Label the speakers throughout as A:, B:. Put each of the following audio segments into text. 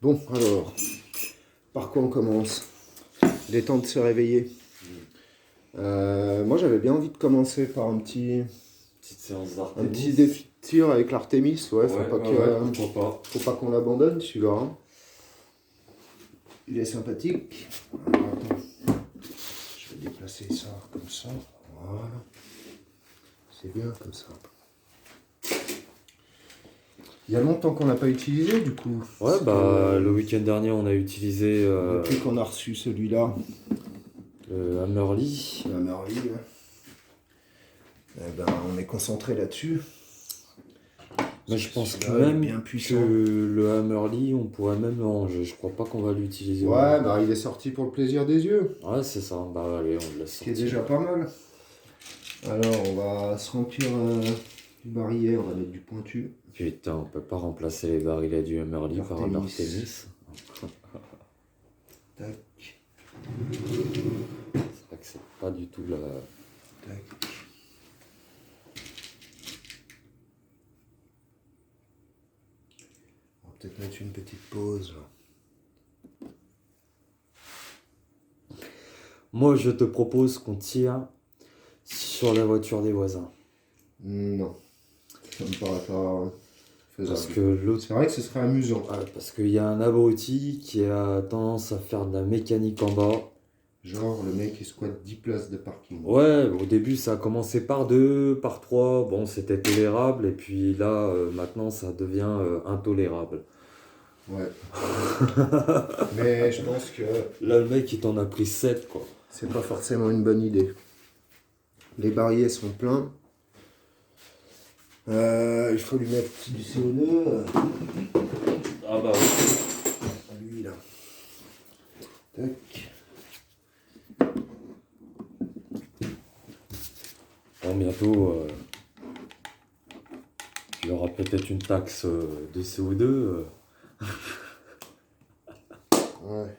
A: Bon, alors, par quoi on commence? Il est temps de se réveiller. Moi, j'avais bien envie de commencer par
B: Petite séance
A: un
B: d'Artémis.
A: petit défi de tir avec l'Artémis. Ouais, faut pas
B: pourquoi
A: faut pas qu'on l'abandonne, celui-là. Hein. Il est sympathique. Alors, attends. Je vais déplacer ça comme ça. Voilà. C'est bien comme ça. Il y a longtemps qu'on n'a pas utilisé, du coup.
B: pas. Ouais, bah le week-end dernier, on a utilisé
A: Depuis qu'on a reçu celui-là.
B: le Hammerly.
A: La Merly, ouais. Eh ben, on est concentré là-dessus.
B: Mais je pense que
A: Celui-là, il est
B: même
A: bien puissant.
B: que le Hammerly, on pourrait même le ranger. Je crois pas qu'on va l'utiliser.
A: Ouais, bah il est sorti pour le plaisir des yeux,
B: Ouais, c'est ça. Bah allez, on le laisse
A: ce qui est
B: sortir.
A: déjà pas mal. Alors, on va se remplir du barillet, on va mettre du pointu.
B: Putain, on peut pas remplacer les barilets du Hammerly par
A: L'Artémis.
B: l'Artémis.
A: Tac,
B: C'est vrai que c'est pas du tout la...
A: tac. On va peut-être mettre une petite pause. Là.
B: Moi, je te propose qu'on tire sur la voiture des voisins.
A: Non, ça me paraît pas
B: Parce
A: faisable.
B: que l'autre...
A: C'est vrai que ce serait amusant.
B: Ouais, parce qu'il y a un abruti qui a tendance à faire de la mécanique en bas.
A: Genre, le mec il squatte 10 places de parking.
B: Ouais, au début ça a commencé par 2, par 3, bon c'était tolérable, et puis là maintenant ça devient intolérable.
A: Ouais. Mais je pense que
B: Là le mec il t'en a pris 7 quoi.
A: c'est pas forcément une bonne idée. Les barilets sont pleins. Il faut lui mettre du CO2.
B: Ah bah oui.
A: À lui là. Tac.
B: Bon bientôt il y aura peut-être une taxe de CO2.
A: Ouais.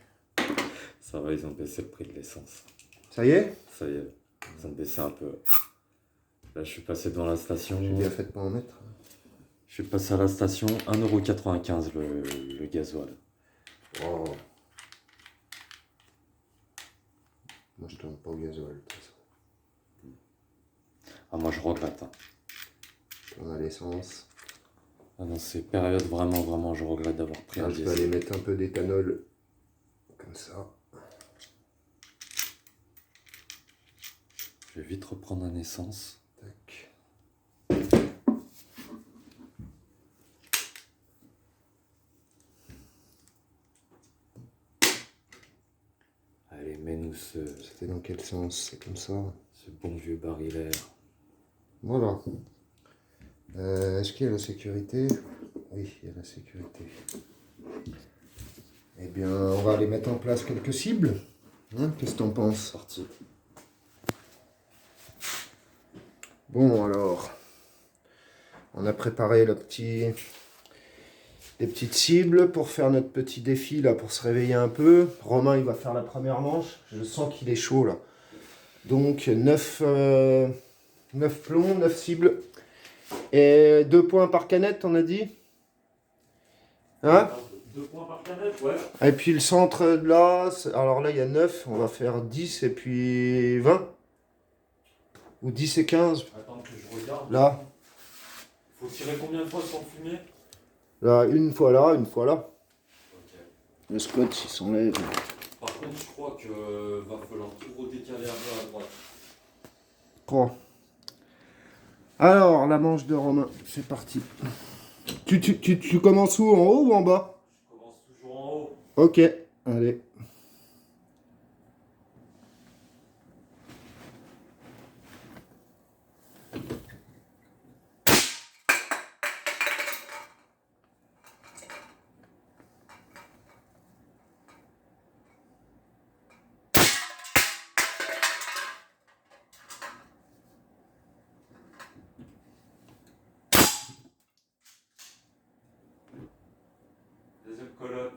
B: Ça va, ils ont baissé le prix de l'essence.
A: Ça y est?
B: Ça y est, ils ont baissé un peu. Là je suis passé devant la station.
A: J'ai bien fait de pas en mettre.
B: Je suis passé à la station, 1,95€ le gasoil.
A: Oh. Moi je tourne pas au gasoil de toute façon.
B: Ah moi je regrette. Hein.
A: Je tourne à l'essence.
B: Ah dans ces périodes vraiment je regrette d'avoir pris un
A: Je vais
B: diesel.
A: aller mettre un peu d'éthanol. Comme ça.
B: Je vais vite reprendre un essence.
A: Tac.
B: Allez, mets-nous
A: C'était dans quel sens? C'est comme ça.
B: ce bon vieux barilaire.
A: Voilà. Est-ce qu'il y a la sécurité? Oui, il y a la sécurité. Eh bien, on va aller mettre en place quelques cibles. Hein, qu'est-ce que t'en penses?
B: Parti.
A: Bon, alors, on a préparé les petites cibles pour faire notre petit défi, là, pour se réveiller un peu. Romain, il va faire la première manche. Je sens qu'il est chaud, là. Donc, 9 plombs, 9 cibles. Et 2 points par canette, on a dit? Hein?
B: 2 points par canette, ouais.
A: Et puis le centre de là, alors là il y a 9, on va faire 10 et puis 20. Ou 10 et 15.
B: Attends que je regarde.
A: Là,
B: Faut tirer combien de fois sans fumer?
A: là, une fois là, une fois là.
B: Ok.
A: Le scotch il s'enlève.
B: Par contre, je crois que va falloir tout redécaler un peu à droite.
A: 3. Alors, la manche de Romain, c'est parti. Tu commences où? En haut ou en bas?
B: Je commence toujours en haut.
A: Ok, allez.
B: Deuxième colonne.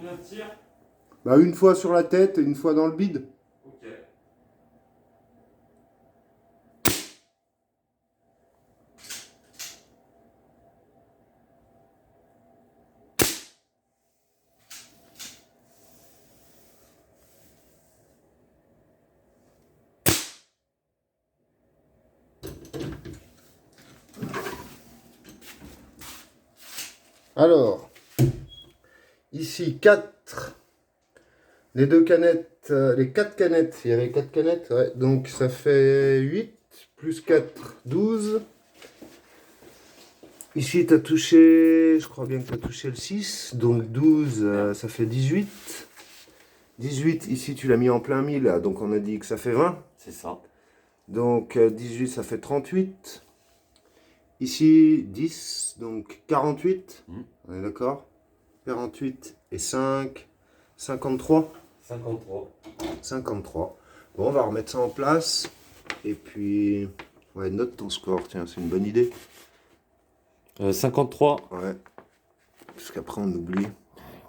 B: Combien de tirs?
A: Bah, une fois sur la tête et une fois dans le bide.
B: Ok.
A: Alors, ici 4. Les deux canettes, les 4 canettes. Il y avait 4 canettes, ouais. Donc ça fait 8 plus 4, 12. Ici, tu as touché, je crois bien que tu as touché le 6. Donc 12, ça fait 18. 18, ici, tu l'as mis en plein mille. Donc on a dit que ça fait 20.
B: C'est ça.
A: Donc 18, ça fait 38. Ici, 10, donc 48. On est d'accord? 48 et 5, 53.
B: 53.
A: 53. Bon, on va remettre ça en place. Et puis, ouais, note ton score. Tiens, c'est une bonne idée.
B: 53.
A: Ouais. Parce qu'après, on oublie.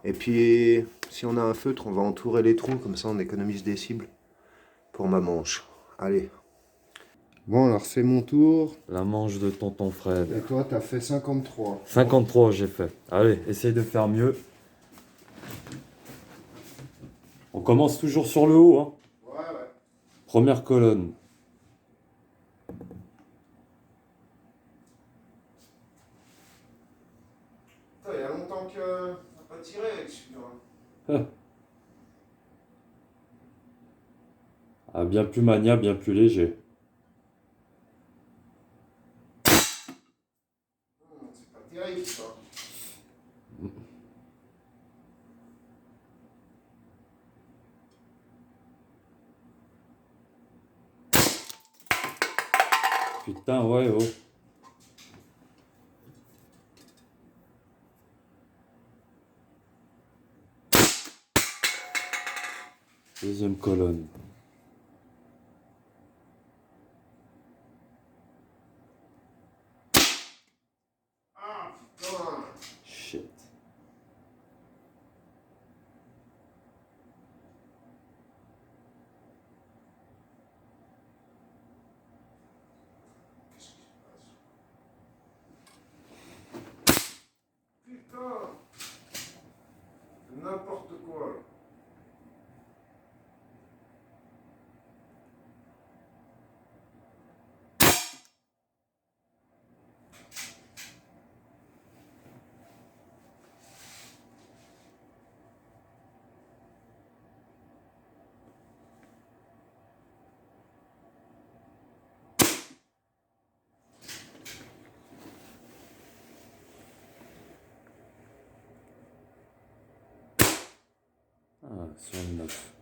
A: Et puis, si on a un feutre, on va entourer les trous. Comme ça, on économise des cibles pour ma manche. Allez. Bon, alors, c'est mon tour.
B: La manche de tonton Fred.
A: Et toi, t'as fait 53.
B: 53, j'ai fait. Allez, essaye de faire mieux. On commence toujours sur le haut, hein.
A: Ouais, ouais.
B: Première colonne.
A: Putain, il y a longtemps que t'as pas tiré avec celui-là.
B: Ah, bien plus mania, bien plus léger.
A: C'est pas terrible, ça.
B: Putain, ouais, oh. Deuxième colonne.
A: Ah, putain.
B: Shit.
A: Putain. C'est n'importe quoi.
B: Ah, sur le 9.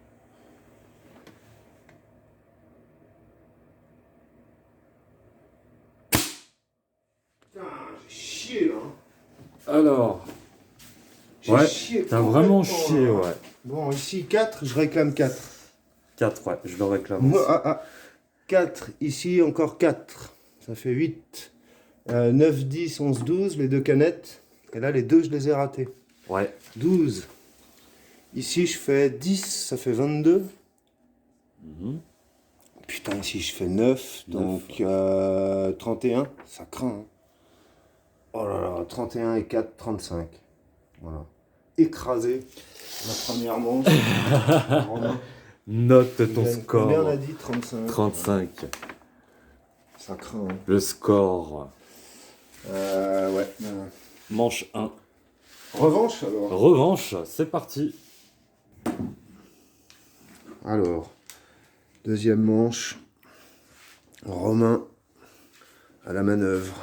A: Putain, j'ai chié là.
B: Alors,
A: J'ai
B: ouais,
A: chié.
B: t'as vraiment
A: complètement,
B: chié,
A: là.
B: ouais.
A: Bon, ici 4, je réclame 4.
B: 4, ouais, je le réclame aussi.
A: 4, ici encore 4. Ça fait 8. 9, 10, 11, 12, les deux canettes. Et là, les deux, je les ai ratés.
B: Ouais.
A: 12. Ici, je fais 10, ça fait 22.
B: Mhm.
A: Putain, ici, je fais 9, donc 31. Ça craint. Hein. Oh là là, 31 et 4, 35. Voilà. Écrasé. La première manche. Romain.
B: Note ton
A: Combien on a
B: score.
A: dit? 35.
B: 35.
A: Ça craint. Hein.
B: Le score.
A: Ouais.
B: Manche 1.
A: Revanche alors.
B: Revanche, c'est parti.
A: Alors, deuxième manche. Romain à la manœuvre.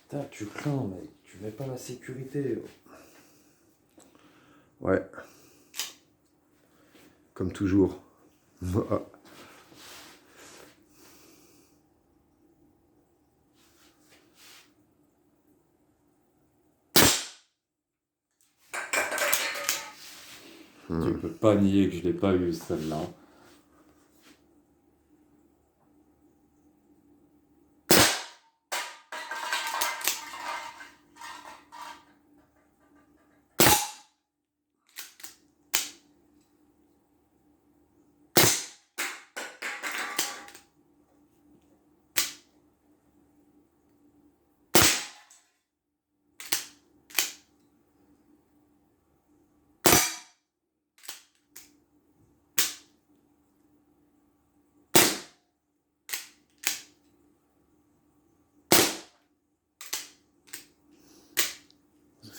B: Putain, tu crains, mec. Tu mets pas la sécurité.
A: Ouais. Comme toujours.
B: Tu peux pas nier que je l'ai pas eu celle-là.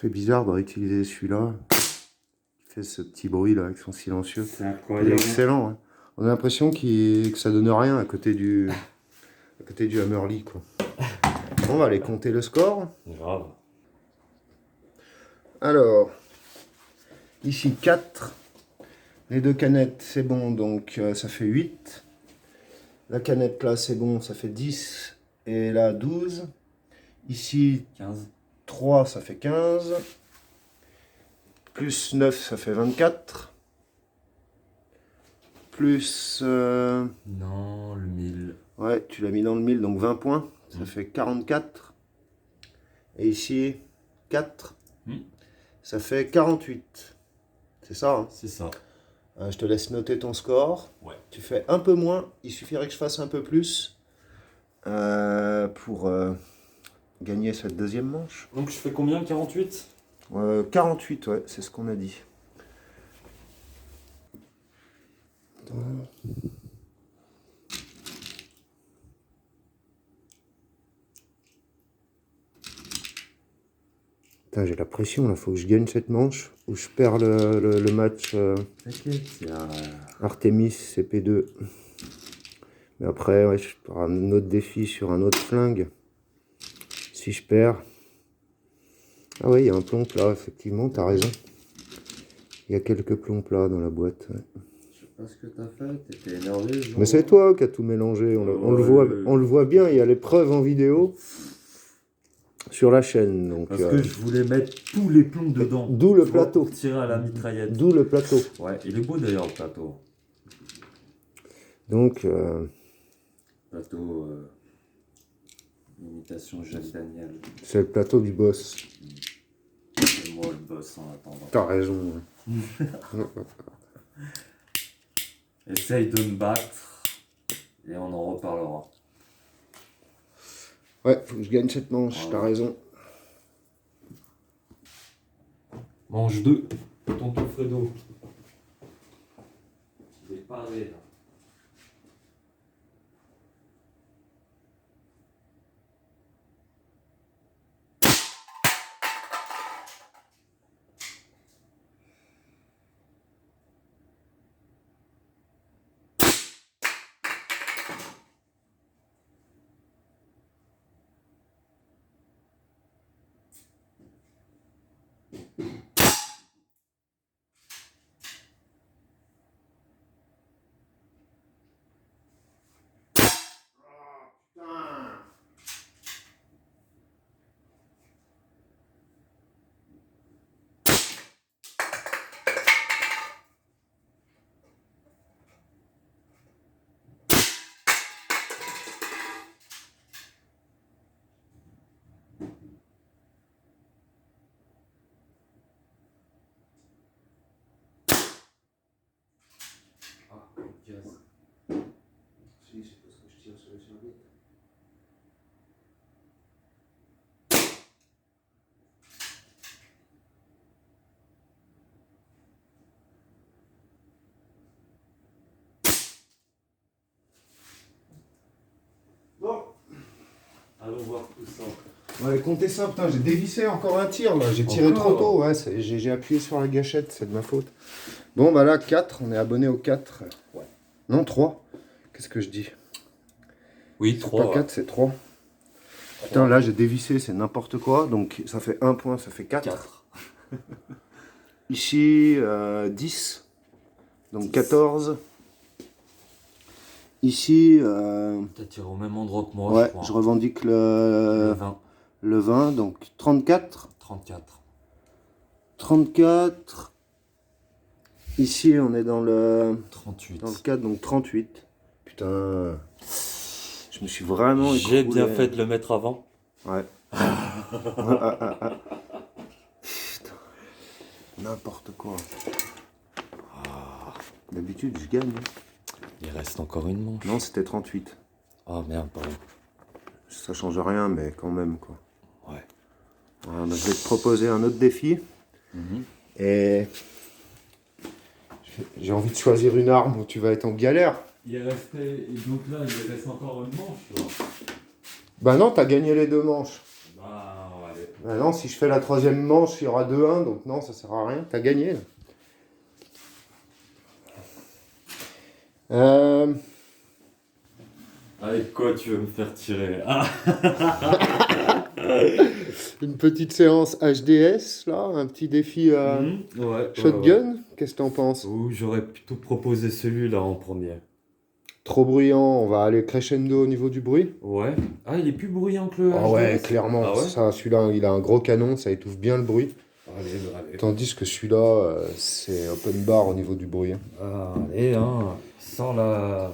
A: fait bizarre de réutiliser celui-là. Il fait ce petit bruit là avec son silencieux.
B: C'est
A: Il est
B: incroyable.
A: excellent. Hein. On a l'impression que ça donne rien à côté du Hammerly, quoi. On va aller compter le score.
B: Grave.
A: Alors, ici 4. Les 2 canettes, c'est bon, donc ça fait 8. La canette là, c'est bon, ça fait 10. Et là, 12. Ici,
B: 15.
A: 3, ça fait 15. Plus 9, ça fait 24. Plus...
B: Non, le 1000.
A: Ouais, tu l'as mis dans le 1000, donc 20 points. Ça fait 44. Et ici, 4. Ça fait 48. C'est ça, hein?
B: C'est ça.
A: Je te laisse noter ton score.
B: Ouais.
A: Tu fais un peu moins. Il suffirait que je fasse un peu plus pour gagner cette deuxième manche.
B: Donc je fais combien? 48?
A: 48, ouais, c'est ce qu'on a dit. Putain, j'ai la pression là, faut que je gagne cette manche ou je perds le match Artemis CP2. Mais après, ouais, je ferai un autre défi sur un autre flingue. Si je perds. Ah ouais, il y a un plomb plat, effectivement, t'as raison. Il y a quelques plombs plats dans la boîte. Ouais.
B: Je sais pas ce que t'as fait, t'étais énervé. Genre...
A: Mais c'est toi qui as tout mélangé, on le voit bien, il y a les preuves en vidéo sur la chaîne. Donc,
B: parce que je voulais mettre tous les plombs dedans.
A: D'où le plateau.
B: Pour tirer à la mitraillette.
A: D'où le plateau.
B: Ouais, il est beau d'ailleurs le plateau.
A: Donc...
B: Plateau... imitation Jacques Daniel.
A: C'est le plateau du boss.
B: C'est moi le boss en attendant.
A: T'as raison.
B: Essaye de me battre et on en reparlera.
A: Ouais, faut que je gagne cette manche, t'as raison.
B: Manche 2, tonton Fredo. Il est parlé là.
A: Si, c'est parce que je tire sur le serviette. Bon.
B: Allons voir tout ça.
A: Ouais, comptez ça, putain, j'ai dévissé encore un tir là, j'ai tiré trop tôt, ouais, j'ai appuyé sur la gâchette, c'est de ma faute. Bon bah là, 4, on est abonné au 4. Ouais. Non, 3. Qu'est-ce que je dis?
B: Oui, 3.
A: Pas 4, c'est 3. Putain, là j'ai dévissé, c'est n'importe quoi, donc ça fait 1 point, ça fait 4. Ici, 10, donc 10. 14. Ici...
B: T'as tiré au même endroit que moi,
A: ouais,
B: je crois.
A: je revendique le
B: 20.
A: Le 20, donc 34.
B: 34.
A: 34. Ici, on est dans le
B: 38.
A: Dans le 4, donc 38. Putain, je me suis vraiment écroulé.
B: J'ai bien fait de le mettre avant.
A: Ouais. Putain, n'importe quoi. D'habitude, je gagne.
B: Il reste encore une manche.
A: Non, c'était 38.
B: Oh merde, pardon.
A: Ça change rien, mais quand même, quoi.
B: Ouais.
A: Alors, je vais te proposer un autre défi. Et j'ai envie de choisir une arme où tu vas être en galère.
B: Il restait... Donc là, il reste encore une manche, là.
A: Bah non, t'as gagné les 2 manches.
B: Bah, on va aller
A: Bah non, si je fais la troisième manche, il y aura 2-1, donc non, ça sert à rien. T'as gagné. Là. Euh,
B: Avec quoi tu veux me faire tirer? Ah,
A: une petite séance HDS, là, un petit défi
B: ouais.
A: shotgun. Qu'est-ce que t'en penses?
B: Ou j'aurais plutôt proposé celui-là en premier.
A: Trop bruyant, on va aller crescendo au niveau du bruit.
B: Ouais. Ah, il est plus bruyant que le
A: Ah ouais,
B: HDS?
A: clairement.
B: Ah ouais?
A: Ça, celui-là, il a un gros canon, ça étouffe bien le bruit.
B: Allez, allez.
A: Tandis que celui-là, c'est open bar au niveau du bruit. Hein.
B: Allez, hein. Sans la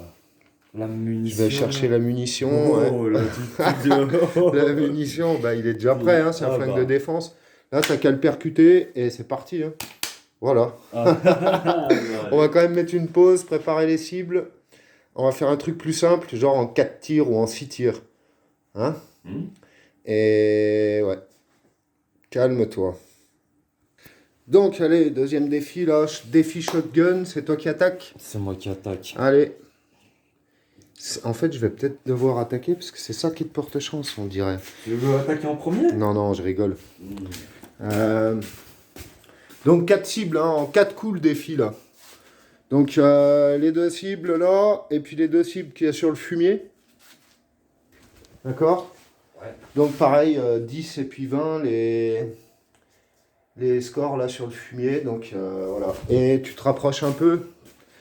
A: Je vais
B: munition.
A: chercher la munition. Ouais.
B: Oh, là, tu te
A: La munition, bah, il est déjà prêt, hein, c'est un
B: Ah
A: flingue
B: bah.
A: de défense. Là, t'as qu'à le percuter et c'est parti. Hein. Voilà.
B: Ah,
A: On va quand même mettre une pause, préparer les cibles. On va faire un truc plus simple, genre en 4 tirs ou en 6 tirs. Hein?
B: Hmm.
A: Et ouais, calme-toi. Donc, allez, deuxième défi là, défi shotgun, c'est toi qui attaques.
B: C'est moi qui attaque.
A: Allez. En fait, je vais peut-être devoir attaquer parce que c'est ça qui te porte chance, on dirait.
B: Tu veux attaquer en premier?
A: Non, non, je rigole.
B: Hmm.
A: Donc 4 cibles, hein, en 4 coups le défi là. Donc les 2 cibles là, et puis les 2 cibles qu'il y a sur le fumier. D'accord?
B: Ouais.
A: Donc pareil, 10 et puis 20 les scores là sur le fumier. Donc voilà. Et tu te rapproches un peu.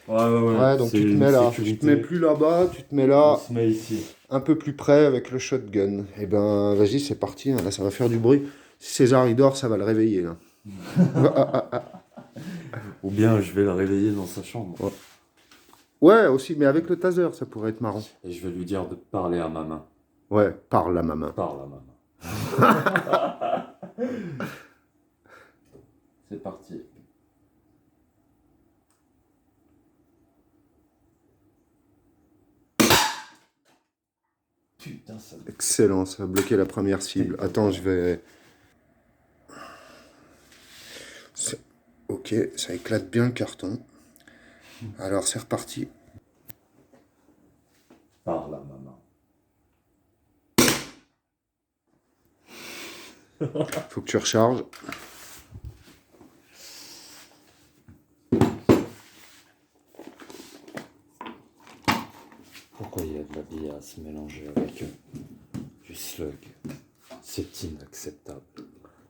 B: Ouais.
A: Ouais, donc
B: C'est
A: tu te
B: une
A: mets là.
B: sécurité.
A: Tu te mets plus là-bas, tu te mets
B: On
A: là,
B: se met ici.
A: un peu plus près avec le shotgun. Et ben vas-y, c'est parti. Hein, là, ça va faire du bruit. Si César il dort, ça va le réveiller là.
B: Ou bien je vais le réveiller dans sa chambre.
A: Ouais. Ouais, aussi, mais avec le taser, ça pourrait être marrant.
B: Et je vais lui dire de parler à ma main.
A: Ouais, parle à ma main.
B: Parle à ma main. C'est parti. Putain, ça...
A: Excellent, ça a bloqué la première cible. Attends, je vais... Ok, ça éclate bien le carton. Alors, c'est reparti.
B: Parle à ma main.
A: Faut que tu recharges.
B: Pourquoi il y a de la bière à se mélanger avec du slug? C'est inacceptable.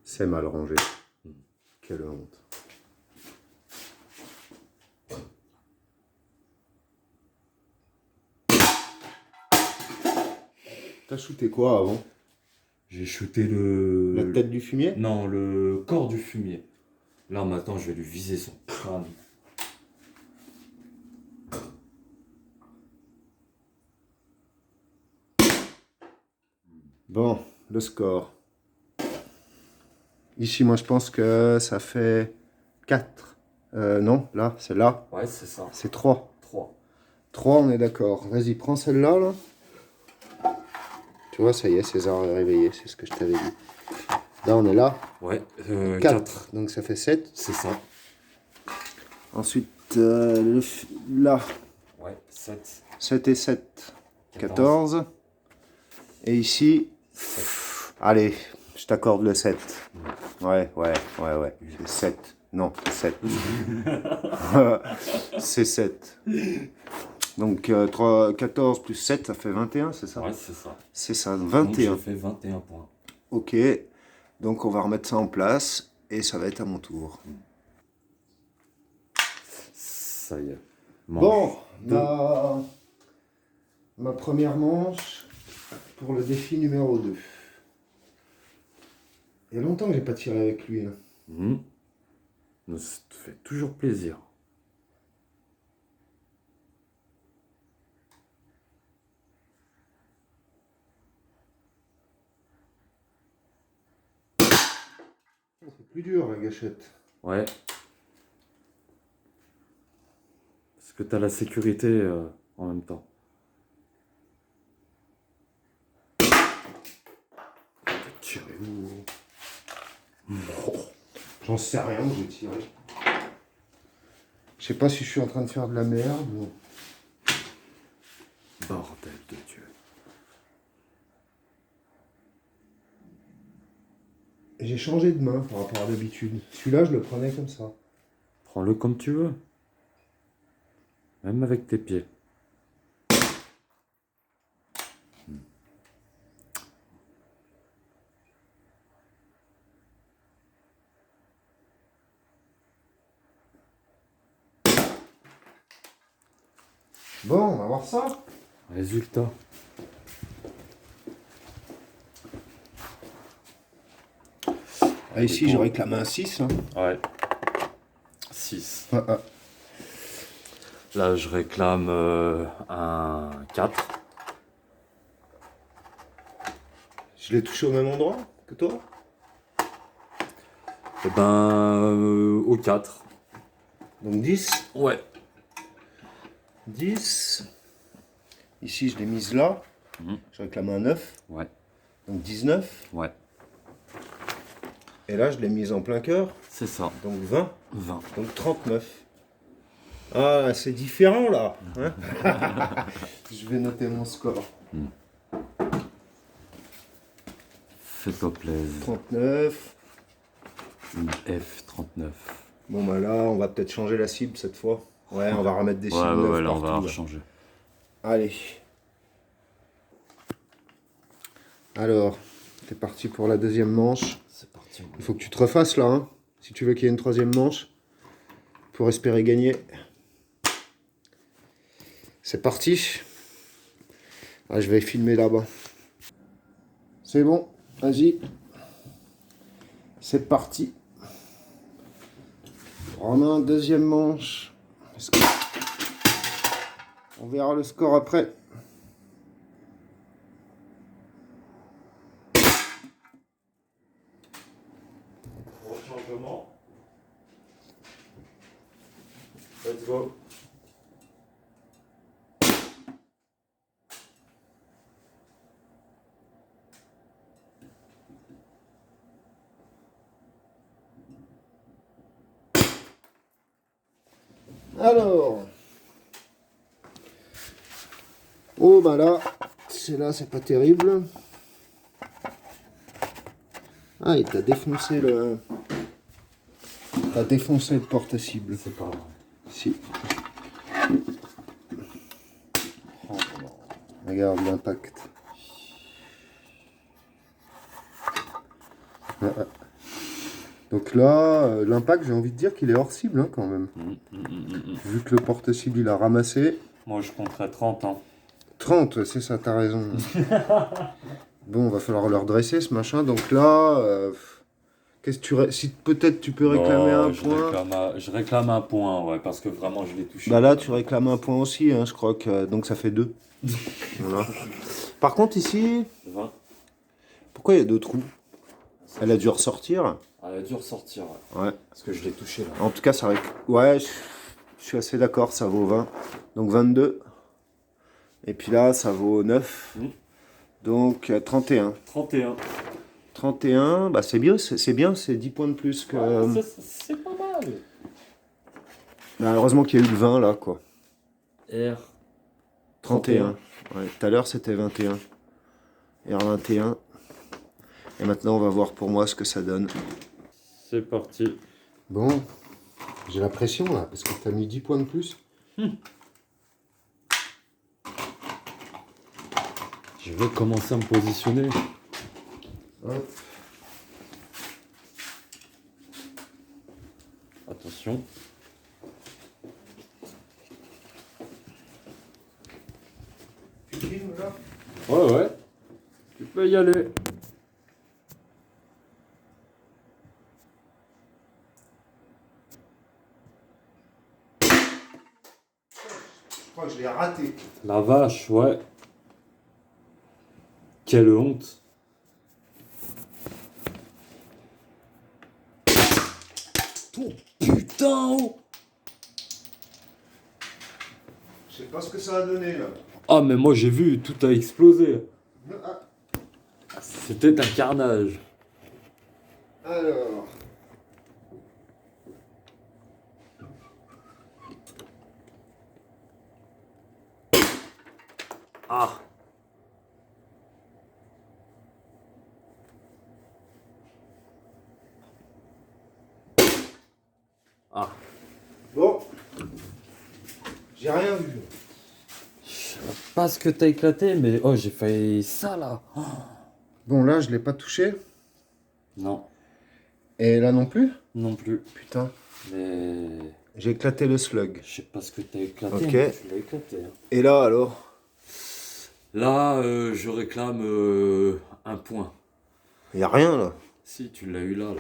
A: C'est mal rangé. Quelle honte. T'as shooté quoi avant?
B: J'ai shooté le...
A: La tête du fumier?
B: Non, le corps du fumier. Là, maintenant, je vais lui viser son crâne.
A: Bon, le score. Ici, moi, je pense que ça fait 4. Non, là, c'est là.
B: Ouais, c'est ça.
A: C'est 3.
B: 3.
A: 3, on est d'accord. Vas-y, prends celle-là, là. Tu vois, ça y est, César est réveillé, c'est ce que je t'avais dit. Là, on est là.
B: Ouais,
A: 4.
B: 4.
A: Donc, ça fait 7.
B: C'est ça.
A: Ensuite, là,
B: Ouais, 7.
A: 7 et 7. 14. Et ici, allez, je t'accorde le 7. Ouais. C'est 7. Non, c'est 7. C'est 7. Donc 14 plus 7, ça fait 21, c'est ça?
B: Ouais, c'est ça.
A: C'est ça,
B: Donc,
A: 21.
B: j'ai fait 21 points.
A: Ok, donc on va remettre ça en place et ça va être à mon tour.
B: Ça y est.
A: Bon, ma première manche pour le défi numéro 2. Il y a longtemps que j'ai pas tiré avec lui. Là.
B: Ça te fait toujours plaisir.
A: C'est plus dur la gâchette.
B: Ouais. Parce que t'as la sécurité en même temps.
A: T'as tiré où? J'en sais rien où j'ai tiré. Je sais pas si je suis en train de faire de la merde ou...
B: Bordel de Dieu.
A: j'ai changé de main par rapport à d'habitude. Celui-là, je le prenais comme ça.
B: Prends-le comme tu veux. Même avec tes pieds.
A: Bon, on va voir ça.
B: Résultat.
A: Ah, ici, je réclame un 6. Hein.
B: Ouais. 6.
A: Ah, ah.
B: Là, je réclame un 4.
A: Je l'ai touché au même endroit que toi?
B: Et ben, au 4.
A: Donc 10.
B: Ouais.
A: 10. Ici, je l'ai mise là. Je réclame un 9.
B: Ouais.
A: Donc 19.
B: Ouais.
A: Et là, je l'ai mise en plein cœur.
B: C'est ça.
A: Donc 20.
B: 20.
A: Donc 39. Ah, c'est différent là. Hein. Je vais noter mon score.
B: Fais-toi plaisir.
A: 39.
B: Une F39.
A: Bon bah là, on va peut-être changer la cible cette fois. Ouais, on va remettre des cibles neuves
B: Ouais, là, on
A: partout,
B: va
A: là.
B: changer.
A: Allez. Alors, t'es parti pour la deuxième manche.
B: C'est parti.
A: Il faut que tu te refasses là, hein, si tu veux qu'il y ait une troisième manche, pour espérer gagner. C'est parti. Ah, je vais filmer là-bas. C'est bon, vas-y. C'est parti. Romain, deuxième manche. On verra le score après.
B: Changement. Let's go.
A: Alors. Oh bah là, c'est pas terrible. Ah, il t'a défoncé le... T'as défoncé le porte-cible.
B: C'est pas vrai.
A: Si. Regarde l'impact. Ah, ah. Donc là, l'impact, j'ai envie de dire qu'il est hors cible hein, quand même. Vu que le porte-cible, il a ramassé.
B: Moi, je compterais 30 ans.
A: 30, c'est ça, t'as raison. Bon, va falloir le redresser ce machin. Donc là, qu'est-ce que si peut-être tu peux réclamer un point.
B: Je réclame un point, ouais, parce que vraiment, je l'ai touché.
A: Bah là, tu réclames un point aussi, hein, je crois que donc ça fait 2. Voilà. Par contre, ici,
B: 20.
A: pourquoi il y a 2 trous? Elle a dû ressortir.
B: Elle a dû ressortir, ouais.
A: Ouais.
B: Parce que je l'ai touché là.
A: En tout cas, ça ouais, je suis assez d'accord, ça vaut 20. Donc 22. Et puis là, ça vaut 9. Donc 31.
B: 31.
A: 31, bah c'est bien, c'est 10 points de plus que.
B: Ouais, c'est pas mal.
A: Bah, heureusement qu'il y a eu le 20 là, quoi.
B: R.
A: 31. Ouais, tout à l'heure c'était 21. R21. Et maintenant on va voir pour moi ce que ça donne.
B: C'est parti.
A: Bon, j'ai la pression là, parce que t'as mis 10 points de plus.
B: Je vais commencer à me positionner.
A: Hop.
B: Attention.
A: Tu filmes là?
B: Ouais. Tu peux y aller.
A: Je crois que je l'ai raté.
B: La vache, ouais. Quelle honte. Oh putain, oh.
A: Je sais pas ce que ça a donné là.
B: Ah mais moi j'ai vu, tout a explosé.
A: Ah,
B: C'était un carnage.
A: alors.
B: Ah.
A: J'ai rien vu.
B: Pas ce que t'as éclaté, mais oh, j'ai failli ça là. Oh.
A: Bon, là, je l'ai pas touché.
B: Non,
A: Et là non plus.
B: non plus.
A: Putain.
B: Mais
A: J'ai éclaté le slug.
B: je sais pas ce que t'as éclaté,
A: Ok.
B: mais tu l'as éclaté. Hein.
A: Et là, alors?
B: Là, je réclame un point.
A: Il a rien, là.
B: Si, tu l'as eu là.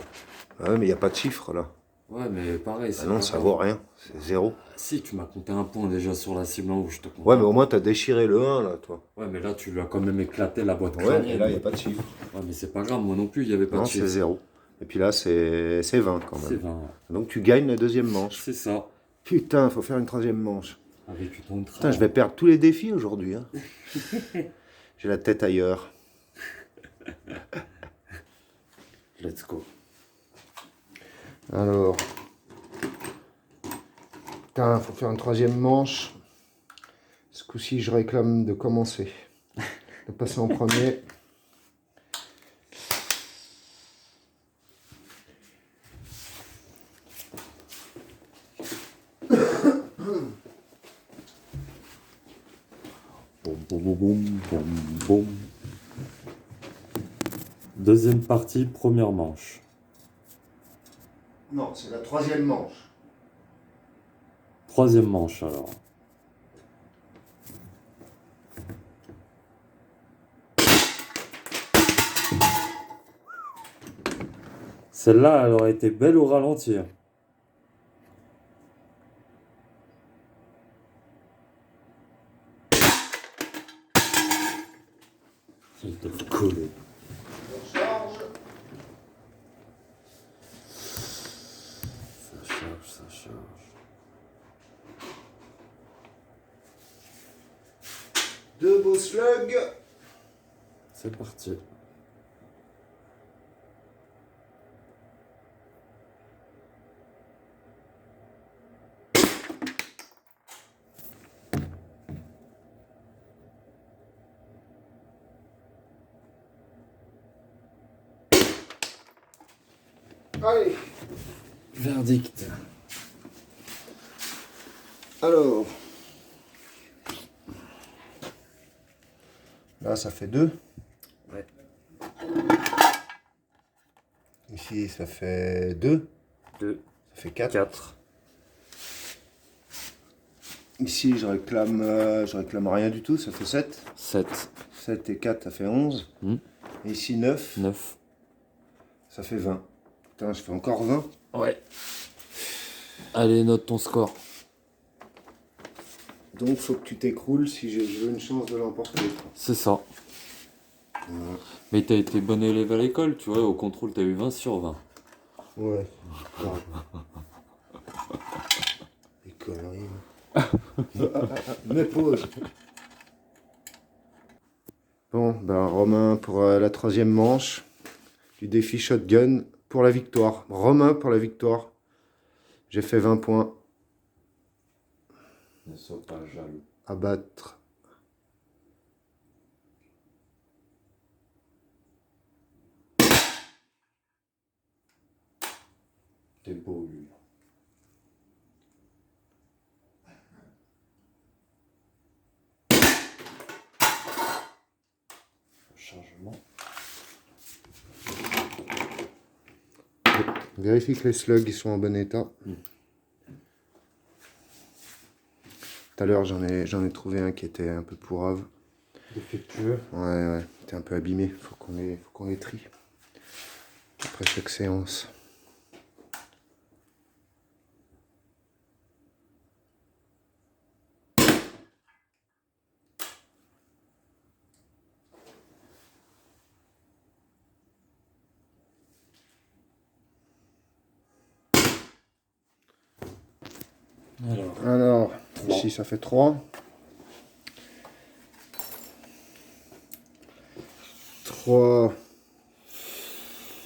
A: Ah ouais, mais il n'y a pas de chiffre, là.
B: Ouais, mais pareil,
A: Ah
B: c'est
A: non,
B: pas
A: ça
B: grave.
A: vaut rien. C'est 0.
B: Si, tu m'as compté un point déjà sur la cible en haut, je te compte.
A: Ouais, mais au moins, t'as déchiré le 1, là, toi.
B: Ouais, mais là, tu lui as quand même éclaté la boîte
A: Ouais,
B: crânienne.
A: mais là, il n'y a pas de chiffre.
B: Ouais, mais c'est pas grave, moi non plus, il n'y avait pas
A: Non,
B: de
A: c'est
B: chiffre.
A: 0. Et puis là, c'est 20, quand
B: C'est
A: même.
B: 20.
A: Donc, tu gagnes la deuxième manche.
B: C'est ça.
A: Putain, faut faire une troisième manche.
B: Avec ton train.
A: Putain, je vais perdre tous les défis aujourd'hui. Hein. J'ai la tête ailleurs.
B: Let's go.
A: Alors. Putain, faut faire une troisième manche. Ce coup-ci, je réclame de commencer. De passer en premier.
B: Boum, boum, boum, boum, boum, boum. Deuxième partie, première manche.
A: Non, c'est la troisième manche.
B: Troisième manche alors. Celle-là, elle aurait été belle au ralenti. Il doit coller.
A: Charge.
B: Ça charge, ça charge.
A: Deux beaux slugs.
B: C'est parti.
A: Allez.
B: Verdict.
A: Alors. Là, ça fait 2.
B: Ouais.
A: Ici, ça fait 2.
B: 2,
A: Ça fait 4.
B: 4.
A: Ici, je réclame rien du tout. Ça fait 7.
B: 7.
A: 7 et 4, ça fait 11. Et ici, 9.
B: 9.
A: Ça fait 20. Putain, je fais encore 20.
B: Ouais. Allez, note ton score.
A: Donc, faut que tu t'écroules si je veux une chance de l'emporter.
B: C'est ça.
A: Voilà.
B: Mais t'as été bon élève à l'école, tu vois, au contrôle t'as eu 20 sur 20.
A: Ouais. Des conneries. Mais pause. Bon, ben Romain pour la troisième manche du défi shotgun pour la victoire. Romain pour la victoire. J'ai fait 20 points.
B: Ne sois pas jaloux.
A: À battre.
B: T'es beau, lui. Chargement.
A: Vérifie que les slugs ils sont en bon état. Tout à l'heure j'en ai trouvé un qui était un peu pourrave.
B: Défectueux.
A: Ouais, était un peu abîmé. Faut qu'on les trie. Après chaque séance. Alors, ici ça fait 3. 3.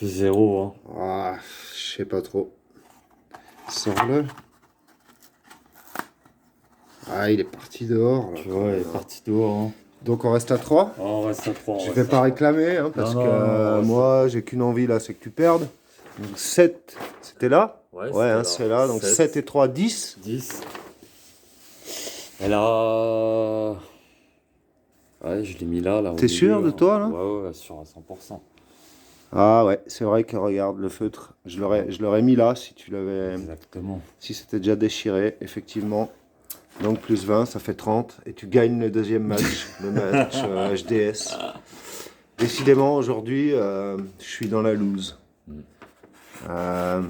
B: 0, hein.
A: Ah, je sais pas trop. Sors-le. Ah, il est parti dehors. Là.
B: Tu vois, il est parti dehors, hein.
A: Donc on reste à 3.
B: Oh, on reste à 3.
A: Je vais pas réclamer, hein, parce
B: Non,
A: que
B: non,
A: moi j'ai qu'une envie là, c'est que tu perdes. Donc 7, c'était là.
B: Ouais,
A: Ouais, hein, c'est là. Donc 7 et 3, 10.
B: 10. Elle a... Ouais, je l'ai mis là. Au
A: T'es sûr
B: milieu,
A: de toi, là?
B: Ouais, sûr à 100%.
A: Ah ouais, c'est vrai que regarde le feutre. Je l'aurais mis là si tu l'avais.
B: Exactement.
A: Si c'était déjà déchiré, effectivement. Donc plus 20, ça fait 30. Et tu gagnes le deuxième match, le match HDS. Décidément, aujourd'hui, je suis dans la loose. Euh,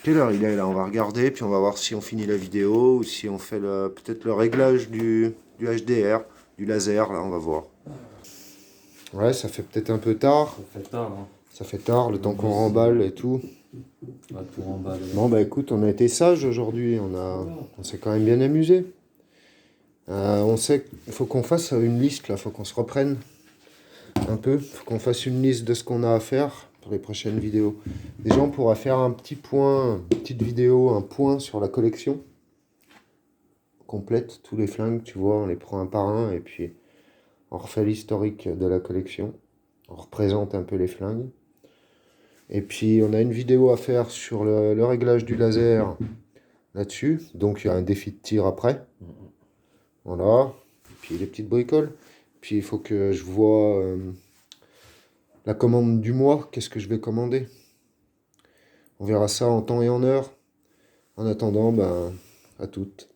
A: Quelle heure il est là? On va regarder, puis on va voir si on finit la vidéo ou si on fait peut-être le réglage du HDR, du laser. Là, on va voir. Ouais, ça fait peut-être un peu tard.
B: Ça fait tard, hein.
A: Ça fait tard, le temps qu'on remballe et tout.
B: On va tout remballer.
A: Bon, bah écoute, on a été sages aujourd'hui. On s'est quand même bien amusé. On sait qu'il faut qu'on fasse une liste, là. Faut qu'on se reprenne un peu. Faut qu'on fasse une liste de ce qu'on a à faire pour les prochaines vidéos. Déjà, on pourra faire un petit point, une petite vidéo, un point sur la collection complète. Tous les flingues, tu vois, on les prend un par un et puis on refait l'historique de la collection. On représente un peu les flingues. Et puis, on a une vidéo à faire sur le réglage du laser là-dessus. Donc, il y a un défi de tir après. Voilà. Et puis, les petites bricoles. Puis, il faut que je vois la commande du mois. Qu'est-ce que je vais commander? On verra ça en temps et en heure. En attendant, ben, à toutes.